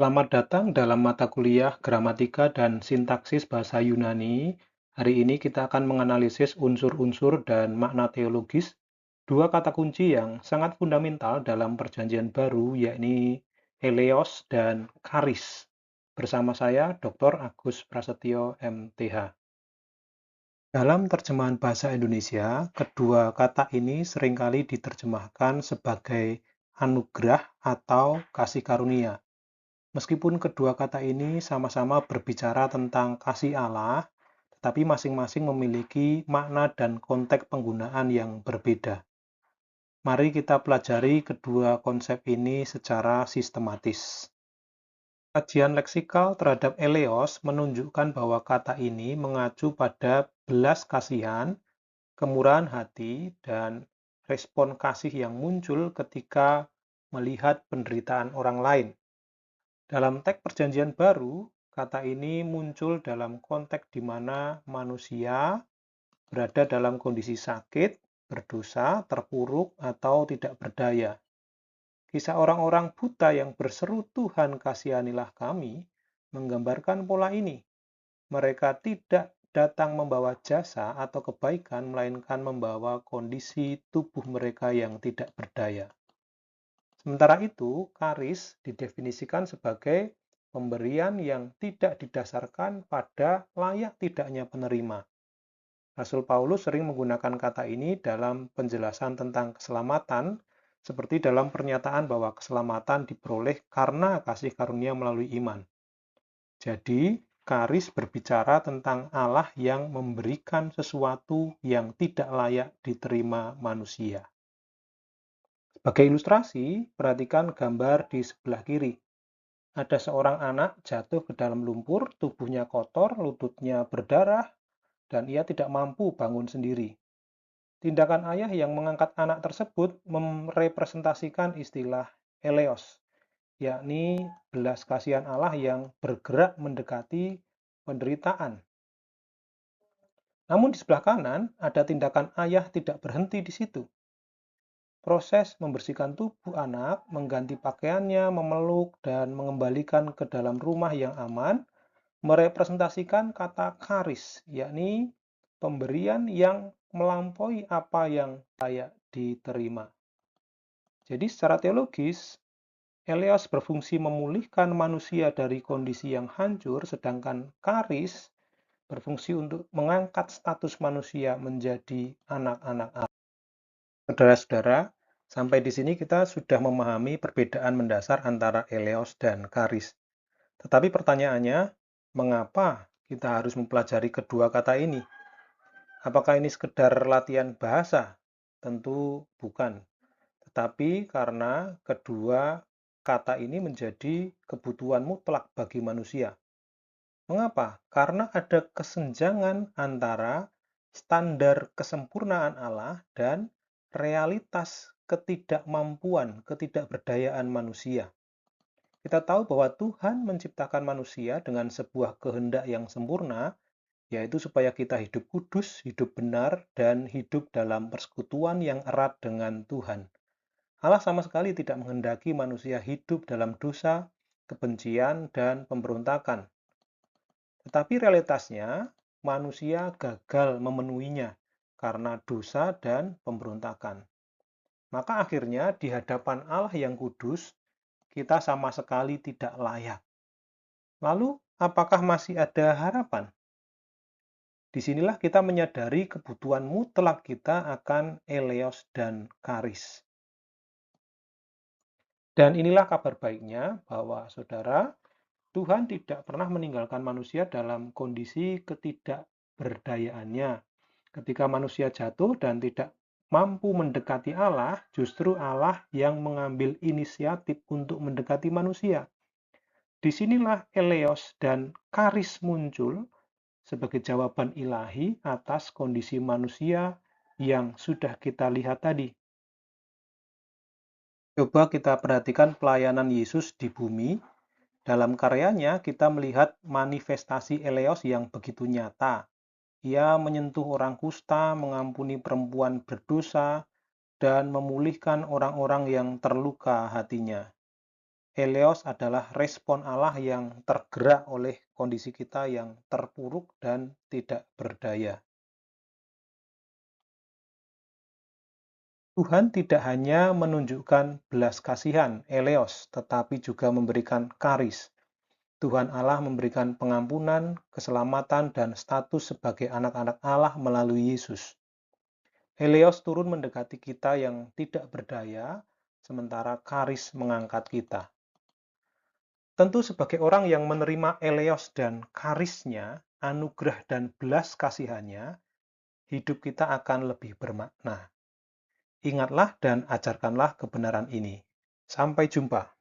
Selamat datang dalam mata kuliah Gramatika dan Sintaksis Bahasa Yunani. Hari ini kita akan menganalisis unsur-unsur dan makna teologis dua kata kunci yang sangat fundamental dalam Perjanjian Baru, yakni eleos dan charis. Bersama saya, Dr. Agus Prasetyo, MTH. Dalam terjemahan bahasa Indonesia, kedua kata ini seringkali diterjemahkan sebagai anugerah atau kasih karunia. Meskipun kedua kata ini sama-sama berbicara tentang kasih Allah, tetapi masing-masing memiliki makna dan konteks penggunaan yang berbeda. Mari kita pelajari kedua konsep ini secara sistematis. Kajian leksikal terhadap eleos menunjukkan bahwa kata ini mengacu pada belas kasihan, kemurahan hati, dan respon kasih yang muncul ketika melihat penderitaan orang lain. Dalam teks Perjanjian Baru, kata ini muncul dalam konteks di mana manusia berada dalam kondisi sakit, berdosa, terpuruk, atau tidak berdaya. Kisah orang-orang buta yang berseru, "Tuhan, kasihanilah kami," menggambarkan pola ini. Mereka tidak datang membawa jasa atau kebaikan, melainkan membawa kondisi tubuh mereka yang tidak berdaya. Sementara itu, karis didefinisikan sebagai pemberian yang tidak didasarkan pada layak tidaknya penerima. Rasul Paulus sering menggunakan kata ini dalam penjelasan tentang keselamatan, seperti dalam pernyataan bahwa keselamatan diperoleh karena kasih karunia melalui iman. Jadi, karis berbicara tentang Allah yang memberikan sesuatu yang tidak layak diterima manusia. Sebagai ilustrasi, perhatikan gambar di sebelah kiri. Ada seorang anak jatuh ke dalam lumpur, tubuhnya kotor, lututnya berdarah, dan ia tidak mampu bangun sendiri. Tindakan ayah yang mengangkat anak tersebut merepresentasikan istilah eleos, yakni belas kasihan Allah yang bergerak mendekati penderitaan. Namun di sebelah kanan, ada tindakan ayah tidak berhenti di situ. Proses membersihkan tubuh anak, mengganti pakaiannya, memeluk, dan mengembalikan ke dalam rumah yang aman, merepresentasikan kata charis, yakni pemberian yang melampaui apa yang layak diterima. Jadi secara teologis, eleos berfungsi memulihkan manusia dari kondisi yang hancur, sedangkan charis berfungsi untuk mengangkat status manusia menjadi anak-anak Allah. Saudara-saudara, sampai di sini kita sudah memahami perbedaan mendasar antara eleos dan charis. Tetapi pertanyaannya, mengapa kita harus mempelajari kedua kata ini? Apakah ini sekedar latihan bahasa? Tentu bukan. Tetapi karena kedua kata ini menjadi kebutuhan mutlak bagi manusia. Mengapa? Karena ada kesenjangan antara standar kesempurnaan Allah dan realitas ketidakmampuan, ketidakberdayaan manusia. Kita tahu bahwa Tuhan menciptakan manusia dengan sebuah kehendak yang sempurna, yaitu supaya kita hidup kudus, hidup benar, dan hidup dalam persekutuan yang erat dengan Tuhan. Allah sama sekali tidak menghendaki manusia hidup dalam dosa, kebencian, dan pemberontakan. Tetapi realitasnya, manusia gagal memenuhinya karena dosa dan pemberontakan. Maka akhirnya di hadapan Allah yang kudus, kita sama sekali tidak layak. Lalu, apakah masih ada harapan? Disinilah kita menyadari kebutuhan mutlak kita akan eleos dan charis. Dan inilah kabar baiknya bahwa saudara, Tuhan tidak pernah meninggalkan manusia dalam kondisi ketidakberdayaannya. Ketika manusia jatuh dan tidak mampu mendekati Allah, justru Allah yang mengambil inisiatif untuk mendekati manusia. Disinilah eleos dan charis muncul sebagai jawaban ilahi atas kondisi manusia yang sudah kita lihat tadi. Coba kita perhatikan pelayanan Yesus di bumi. Dalam karyanya, kita melihat manifestasi eleos yang begitu nyata. Ia menyentuh orang kusta, mengampuni perempuan berdosa, dan memulihkan orang-orang yang terluka hatinya. Eleos adalah respon Allah yang tergerak oleh kondisi kita yang terpuruk dan tidak berdaya. Tuhan tidak hanya menunjukkan belas kasihan, eleos, tetapi juga memberikan karis. Tuhan Allah memberikan pengampunan, keselamatan, dan status sebagai anak-anak Allah melalui Yesus. Helios turun mendekati kita yang tidak berdaya, sementara karis mengangkat kita. Tentu sebagai orang yang menerima Eleos dan karisnya, anugerah dan belas kasihannya, hidup kita akan lebih bermakna. Ingatlah dan ajarkanlah kebenaran ini. Sampai jumpa.